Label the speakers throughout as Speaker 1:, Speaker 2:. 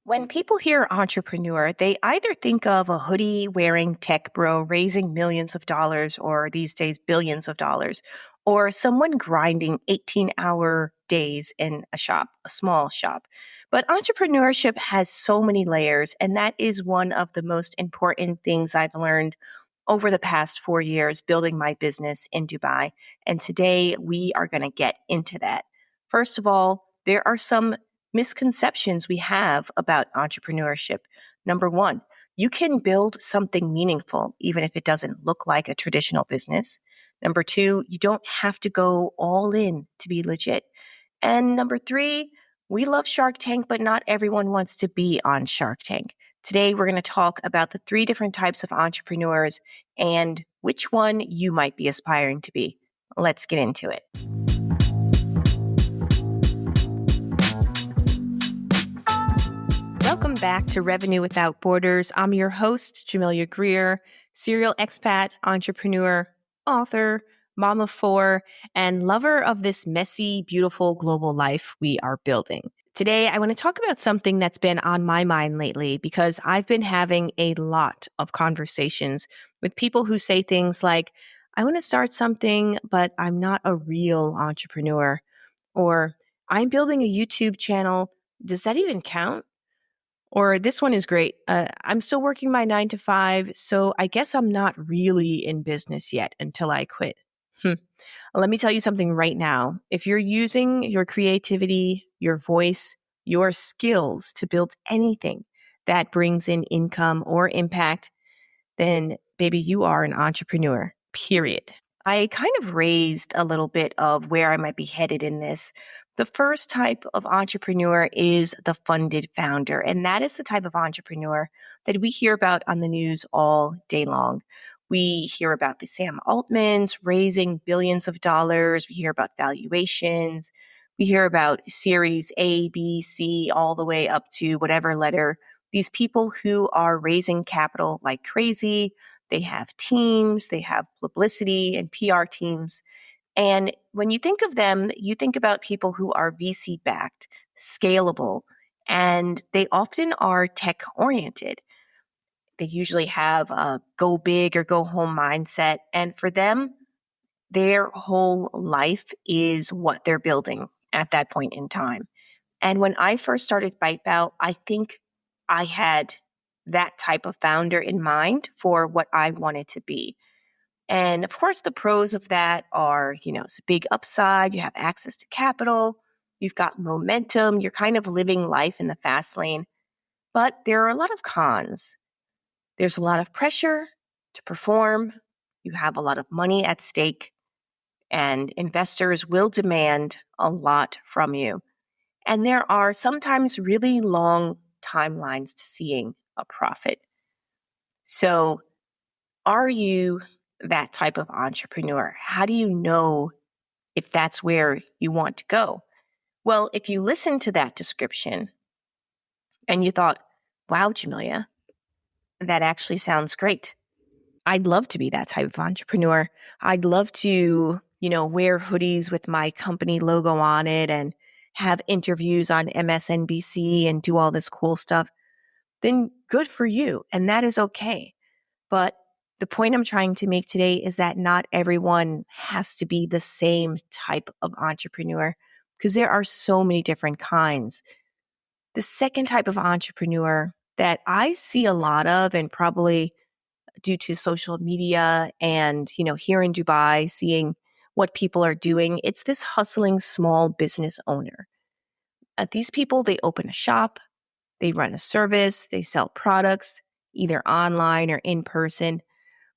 Speaker 1: When people hear entrepreneur, they either think of a hoodie wearing tech bro raising millions of dollars, or these days billions of dollars, or someone grinding 18-hour days in a shop, a small shop. But entrepreneurship has so many layers, and that is one of the most important things I've learned over the past 4 years building my business in Dubai. And today we are going to get into that. First of all, there are some misconceptions we have about entrepreneurship. Number one, you can build something meaningful even if it doesn't look like a traditional business. Number two, you don't have to go all in to be legit. And number three, we love Shark Tank, but not everyone wants to be on Shark Tank. Today, we're going to talk about the three different types of entrepreneurs and which one you might be aspiring to be. Let's get into it. Welcome back to Revenue Without Borders. I'm your host, Jamelia Greer, serial expat, entrepreneur, author, mom of four, and lover of this messy, beautiful global life we are building. Today, I want to talk about something that's been on my mind lately because I've been having a lot of conversations with people who say things like, I want to start something, but I'm not a real entrepreneur. Or, I'm building a YouTube channel. Does that even count? Or this one is great. I'm still working my 9 to 5, so I guess I'm not really in business yet until I quit. Let me tell you something right now. If you're using your creativity, your voice, your skills to build anything that brings in income or impact, then baby, you are an entrepreneur, period. I kind of raised a little bit of where I might be headed in this. The first type of entrepreneur is the funded founder, and that is the type of entrepreneur that we hear about on the news all day long. We hear about the Sam Altmans raising billions of dollars. We hear about valuations. We hear about Series A, B, C, all the way up to whatever letter. These people who are raising capital like crazy. They have teams, they have publicity and PR teams. And when you think of them, you think about people who are VC backed, scalable, and they often are tech oriented. They usually have a go big or go home mindset. And for them, their whole life is what they're building at that point in time. And when I first started ByteBout, I think I had that type of founder in mind for what I wanted to be. And of course, the pros of that are, it's a big upside. You have access to capital. You've got momentum. You're kind of living life in the fast lane. But there are a lot of cons. There's a lot of pressure to perform. You have a lot of money at stake. And investors will demand a lot from you. And there are sometimes really long timelines to seeing a profit. So, are you that type of entrepreneur? How do you know if that's where you want to go? Well, if you listen to that description and you thought, wow, Jamelia, that actually sounds great. I'd love to be that type of entrepreneur. I'd love to, wear hoodies with my company logo on it and have interviews on MSNBC and do all this cool stuff. Then good for you. And that is okay. But the point I'm trying to make today is that not everyone has to be the same type of entrepreneur because there are so many different kinds. The second type of entrepreneur that I see a lot of, and probably due to social media and, here in Dubai, seeing what people are doing, it's this hustling small business owner. These people, they open a shop, they run a service, they sell products, either online or in person.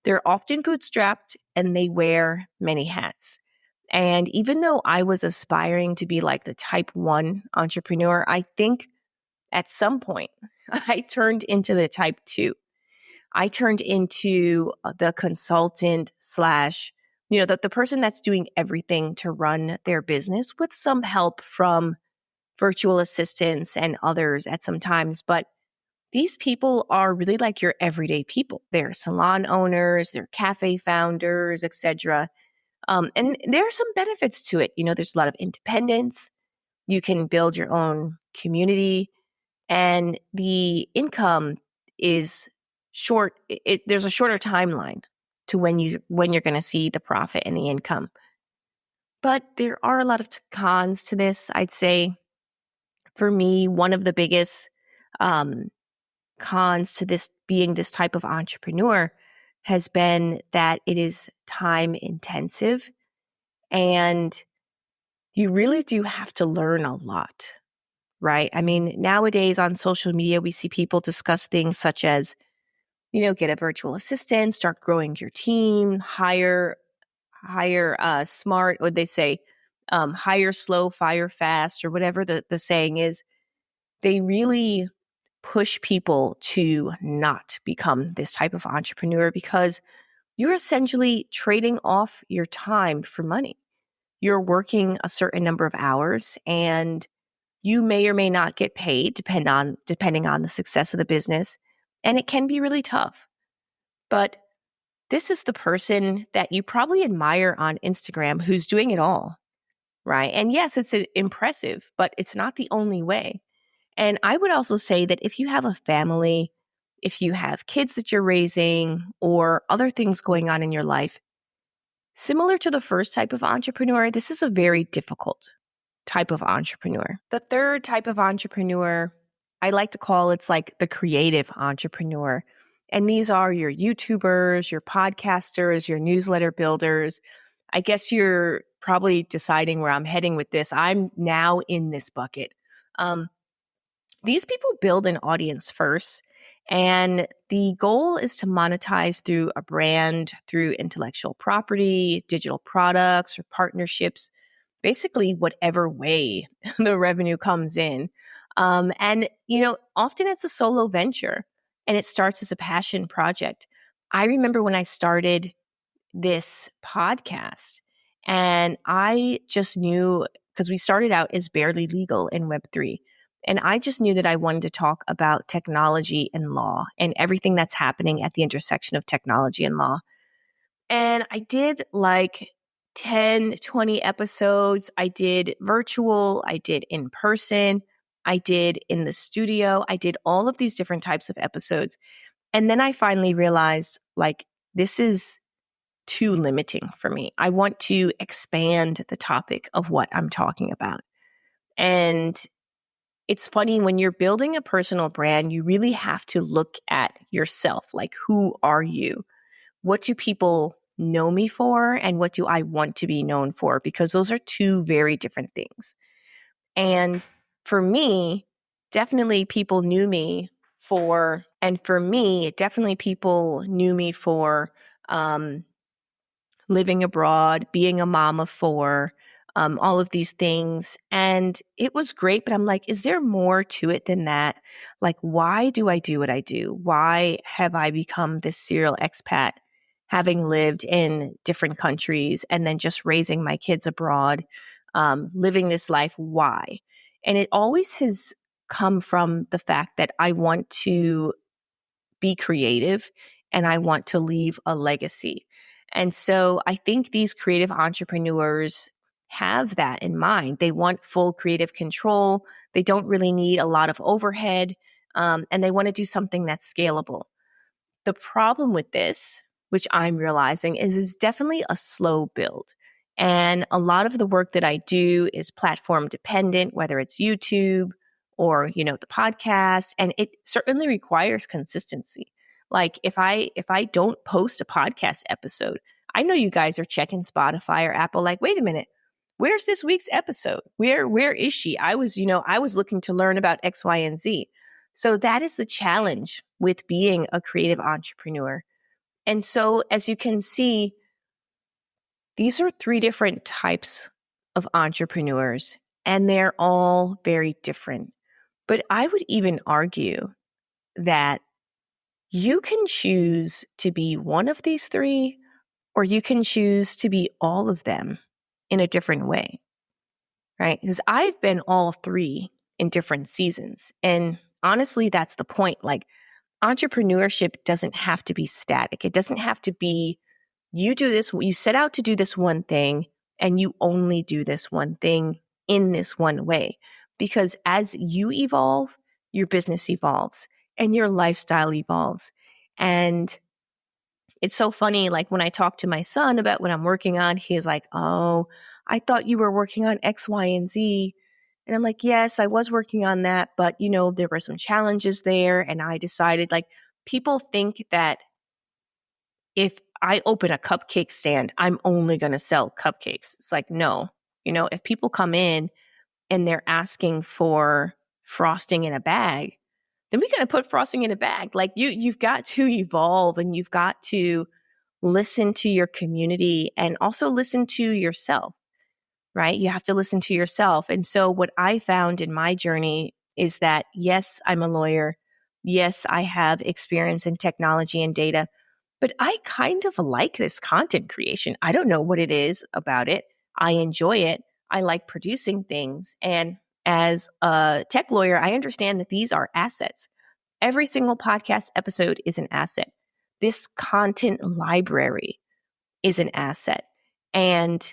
Speaker 1: They're often bootstrapped and they wear many hats. And even though I was aspiring to be like the type 1 entrepreneur, I think at some point I turned into the type 2. I turned into the consultant slash, the person that's doing everything to run their business with some help from virtual assistants and others at some times. But these people are really like your everyday people. They're salon owners, they're cafe founders, etc. And there are some benefits to it. There's a lot of independence. You can build your own community. and the income is short. There's a shorter timeline to when you're going to see the profit and the income. But there are a lot of cons to this. I'd say for me, one of the biggest um, cons to this being this type of entrepreneur has been that it is time intensive, and you really do have to learn a lot, right? I mean, nowadays on social media, we see people discuss things such as, get a virtual assistant, start growing your team, hire smart, or they say, hire slow, fire fast, or whatever the saying is. They really push people to not become this type of entrepreneur because you're essentially trading off your time for money. You're working a certain number of hours and you may or may not get paid depending on the success of the business. And it can be really tough. But this is the person that you probably admire on Instagram who's doing it all, right? And yes, it's impressive, but it's not the only way. And I would also say that if you have a family, if you have kids that you're raising or other things going on in your life, similar to the first type of entrepreneur, this is a very difficult type of entrepreneur. The third type of entrepreneur, I like to call it's like the creative entrepreneur. And these are your YouTubers, your podcasters, your newsletter builders. I guess you're probably deciding where I'm heading with this. I'm now in this bucket. These people build an audience first, and the goal is to monetize through a brand, through intellectual property, digital products, or partnerships, basically whatever way the revenue comes in. Often it's a solo venture and it starts as a passion project. I remember when I started this podcast and I just knew, because we started out as barely legal in Web3. And I just knew that I wanted to talk about technology and law and everything that's happening at the intersection of technology and law. And I did like 10, 20 episodes. I did virtual, I did in person, I did in the studio. I did all of these different types of episodes. And then I finally realized like, this is too limiting for me. I want to expand the topic of what I'm talking about. And it's funny when you're building a personal brand, you really have to look at yourself. Like, who are you? What do people know me for? And what do I want to be known for? Because those are two very different things. And for me, definitely people knew me for living abroad, being a mom of four, all of these things. And it was great, but I'm like, is there more to it than that? Like, why do I do what I do? Why have I become this serial expat, having lived in different countries and then just raising my kids abroad, living this life? Why? And it always has come from the fact that I want to be creative and I want to leave a legacy. And so I think these creative entrepreneurs have that in mind. They want full creative control. They don't really need a lot of overhead, and they want to do something that's scalable. The problem with this, which I'm realizing, is it's definitely a slow build. And a lot of the work that I do is platform dependent, whether it's YouTube or, the podcast. And it certainly requires consistency. Like if I don't post a podcast episode, I know you guys are checking Spotify or Apple, like, wait a minute, where's this week's episode? Where is she? I was looking to learn about X, Y, and Z. So that is the challenge with being a creative entrepreneur. And so as you can see, these are three different types of entrepreneurs, and they're all very different. But I would even argue that you can choose to be one of these three, or you can choose to be all of them in a different way, right? Because I've been all three in different seasons. And honestly, that's the point. Like, entrepreneurship doesn't have to be static. It doesn't have to be, you do this, you set out to do this one thing, and you only do this one thing in this one way. Because as you evolve, your business evolves and your lifestyle evolves. And it's so funny, like when I talk to my son about what I'm working on, he's like, "Oh, I thought you were working on X, Y, and Z." And I'm like, "Yes, I was working on that, but there were some challenges there." And I decided, like, people think that if I open a cupcake stand, I'm only going to sell cupcakes. It's like, no, if people come in and they're asking for frosting in a bag, then we got to put frosting in a bag. Like you've got to evolve, and you've got to listen to your community and also listen to yourself, right? You have to listen to yourself. And so what I found in my journey is that, yes, I'm a lawyer. Yes, I have experience in technology and data, but I kind of like this content creation. I don't know what it is about it. I enjoy it. I like producing things. And as a tech lawyer, I understand that these are assets. Every single podcast episode is an asset. This content library is an asset. And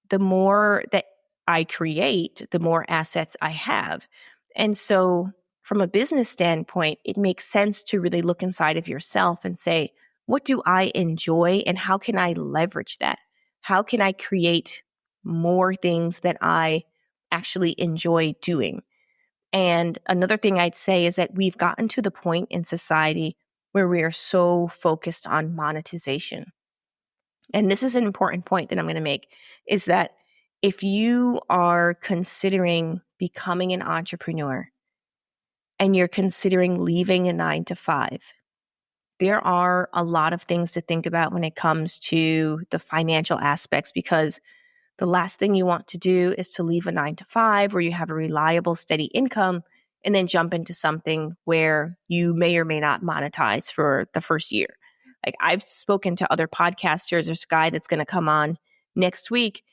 Speaker 1: the more that I create, the more assets I have. And so, from a business standpoint, it makes sense to really look inside of yourself and say, what do I enjoy and how can I leverage that? How can I create more things that I actually enjoy doing? And another thing I'd say is that we've gotten to the point in society where we are so focused on monetization. And this is an important point that I'm going to make, is that if you are considering becoming an entrepreneur and you're considering leaving a 9 to 5, there are a lot of things to think about when it comes to the financial aspects, because the last thing you want to do is to leave a 9 to 5 where you have a reliable, steady income and then jump into something where you may or may not monetize for the first year. Like I've spoken to other podcasters. There's a guy that's going to come on next week.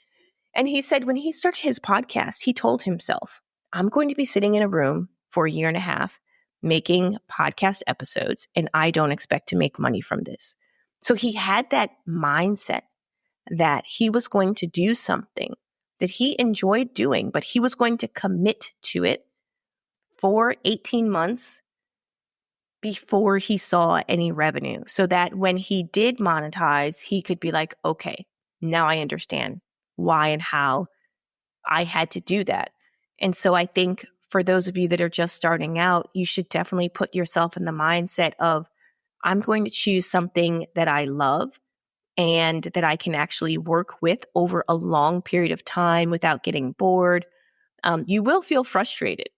Speaker 1: And he said when he started his podcast, he told himself, I'm going to be sitting in a room for a year and a half making podcast episodes, and I don't expect to make money from this. So he had that mindset that he was going to do something that he enjoyed doing, but he was going to commit to it for 18 months before he saw any revenue, so that when he did monetize, he could be like, okay, now I understand why and how I had to do that. And so I think for those of you that are just starting out, you should definitely put yourself in the mindset of, I'm going to choose something that I love and that I can actually work with over a long period of time without getting bored. You will feel frustrated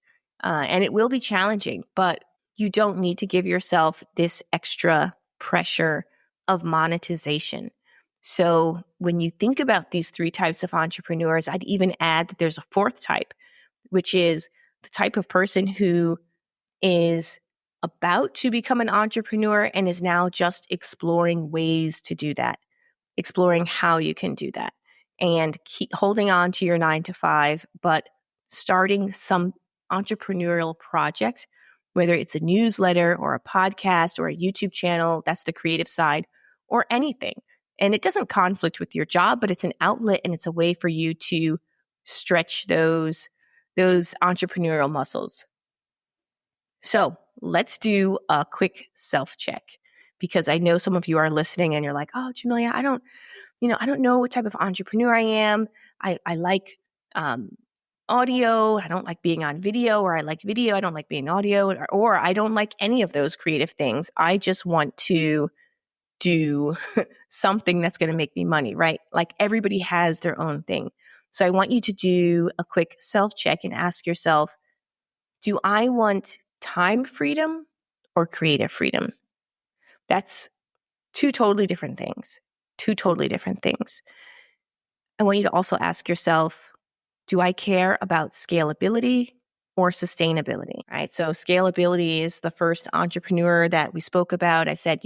Speaker 1: and it will be challenging, but you don't need to give yourself this extra pressure of monetization. So when you think about these 3 types of entrepreneurs, I'd even add that there's a 4th type, which is the type of person who is about to become an entrepreneur and is now just exploring ways to do that, exploring how you can do that, and keep holding on to your 9 to 5, but starting some entrepreneurial project, whether it's a newsletter or a podcast or a YouTube channel, that's the creative side, or anything. And it doesn't conflict with your job, but it's an outlet and it's a way for you to stretch those entrepreneurial muscles. So let's do a quick self-check, because I know some of you are listening and you're like, oh, Jamelia, I don't know what type of entrepreneur I am. I like audio. I don't like being on video, or I like video. I don't like being audio, or I don't like any of those creative things. I just want to do something that's going to make me money, right? Like everybody has their own thing. So I want you to do a quick self-check and ask yourself, do I want time freedom or creative freedom? That's 2 totally different things. 2 totally different things. I want you to also ask yourself, do I care about scalability or sustainability? Right? So scalability is the first entrepreneur that we spoke about. I said,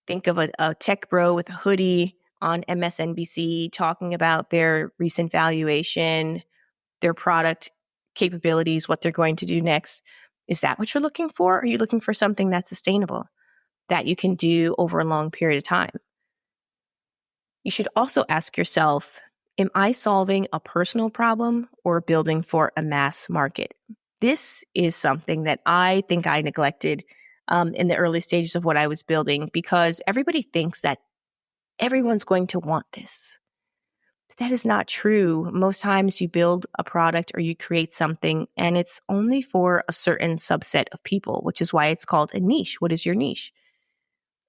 Speaker 1: think of a tech bro with a hoodie on MSNBC talking about their recent valuation, their product capabilities, what they're going to do next. Is that what you're looking for? Or are you looking for something that's sustainable, that you can do over a long period of time? You should also ask yourself, am I solving a personal problem or building for a mass market? this is something that I think I neglected in the early stages of what I was building, because everybody thinks that everyone's going to want this. That is not true. Most times you build a product or you create something and it's only for a certain subset of people, which is why it's called a niche. What is your niche?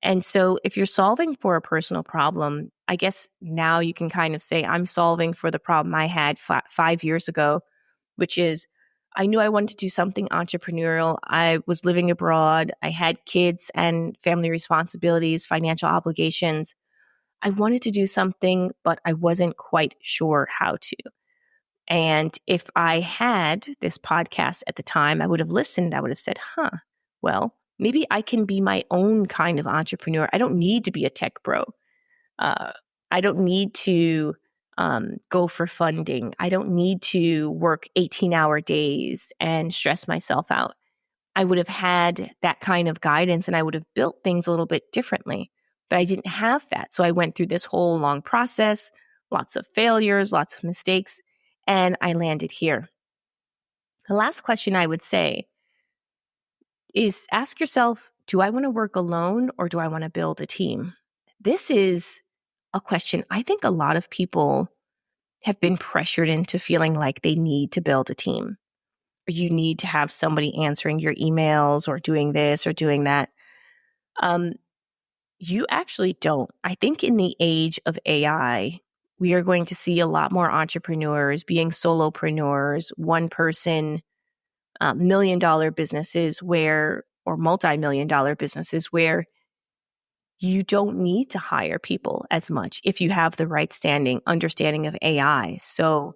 Speaker 1: And so if you're solving for a personal problem, I guess now you can kind of say, I'm solving for the problem I had 5 years ago, which is I knew I wanted to do something entrepreneurial. I was living abroad. I had kids and family responsibilities, financial obligations. I wanted to do something, but I wasn't quite sure how to. And if I had this podcast at the time, I would have listened. I would have said, well, maybe I can be my own kind of entrepreneur. I don't need to be a tech bro. Uh, I don't need to go for funding. I don't need to work 18-hour days and stress myself out. I would have had that kind of guidance and I would have built things a little bit differently. But I didn't have that. So I went through this whole long process, lots of failures, lots of mistakes, and I landed here. The last question I would say is ask yourself, do I want to work alone or do I want to build a team? This is a question I think a lot of people have been pressured into feeling like they need to build a team. You need to have somebody answering your emails or doing this or doing that. You actually don't. I think in the age of AI, we are going to see a lot more entrepreneurs being solopreneurs, one person, $1 million businesses or multi-million-dollar businesses where you don't need to hire people as much if you have the right understanding of AI. So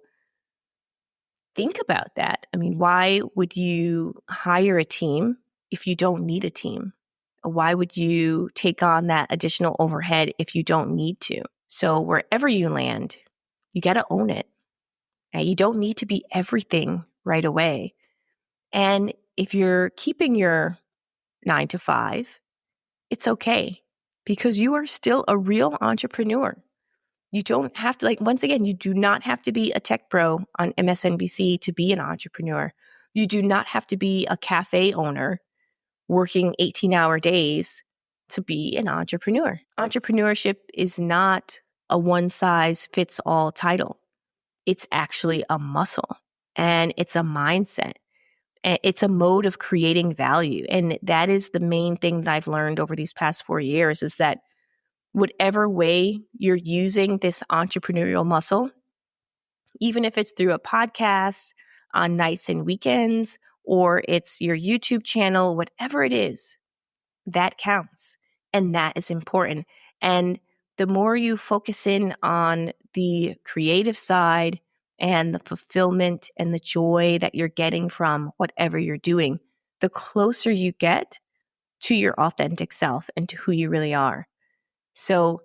Speaker 1: think about that. I mean, why would you hire a team if you don't need a team? Why would you take on that additional overhead if you don't need to? So wherever you land, you got to own it. Now, you don't need to be everything right away. And if you're keeping your 9 to 5, it's okay because you are still a real entrepreneur. You don't have to, once again, you do not have to be a tech bro on MSNBC to be an entrepreneur. You do not have to be a cafe owner working 18-hour days to be an entrepreneur. Entrepreneurship is not a one-size-fits-all title. It's actually a muscle and it's a mindset. It's a mode of creating value. And that is the main thing that I've learned over these past 4 years is that whatever way you're using this entrepreneurial muscle, even if it's through a podcast on nights and weekends, or it's your YouTube channel, whatever it is, that counts. And that is important. And the more you focus in on the creative side and the fulfillment and the joy that you're getting from whatever you're doing, the closer you get to your authentic self and to who you really are. So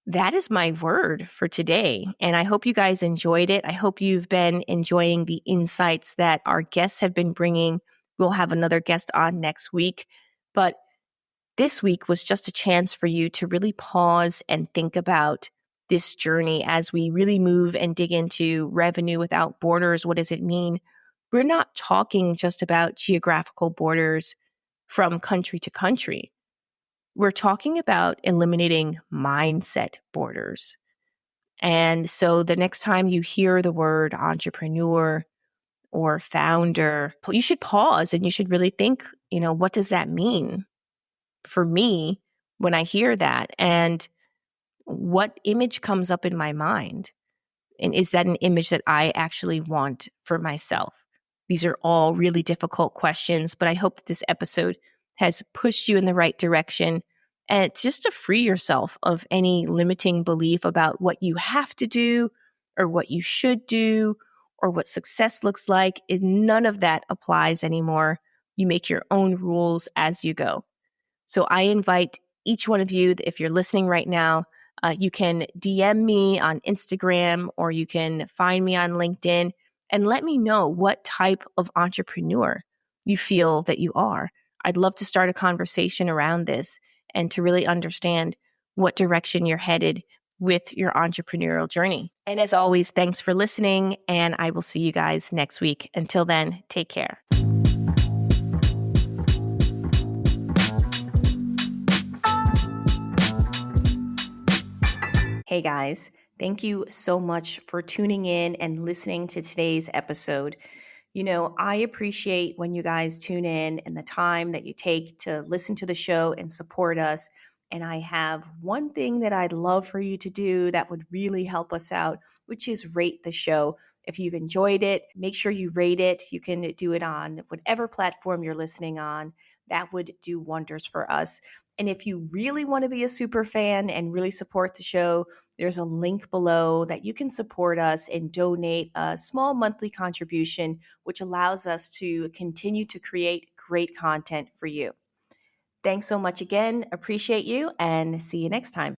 Speaker 1: that is my word for today. And I hope you guys enjoyed it. I hope you've been enjoying the insights that our guests have been bringing. We'll have another guest on next week. But this week was just a chance for you to really pause and think about this journey as we really move and dig into revenue without borders. What does it mean? We're not talking just about geographical borders from country to country. We're talking about eliminating mindset borders. And so the next time you hear the word entrepreneur or founder, you should pause and you should really think, what does that mean for me when I hear that? And what image comes up in my mind? And is that an image that I actually want for myself? These are all really difficult questions, but I hope that this episode has pushed you in the right direction and just to free yourself of any limiting belief about what you have to do or what you should do or what success looks like. None of that applies anymore. You make your own rules as you go. So I invite each one of you, if you're listening right now, you can DM me on Instagram or you can find me on LinkedIn and let me know what type of entrepreneur you feel that you are. I'd love to start a conversation around this and to really understand what direction you're headed with your entrepreneurial journey. And as always, thanks for listening, and I will see you guys next week. Until then, take care. Hey guys, thank you so much for tuning in and listening to today's episode. I appreciate when you guys tune in and the time that you take to listen to the show and support us. And I have one thing that I'd love for you to do that would really help us out, which is rate the show. If you've enjoyed it, make sure you rate it. You can do it on whatever platform you're listening on. That would do wonders for us. And if you really want to be a super fan and really support the show, there's a link below that you can support us and donate a small monthly contribution, which allows us to continue to create great content for you. Thanks so much again. Appreciate you and see you next time.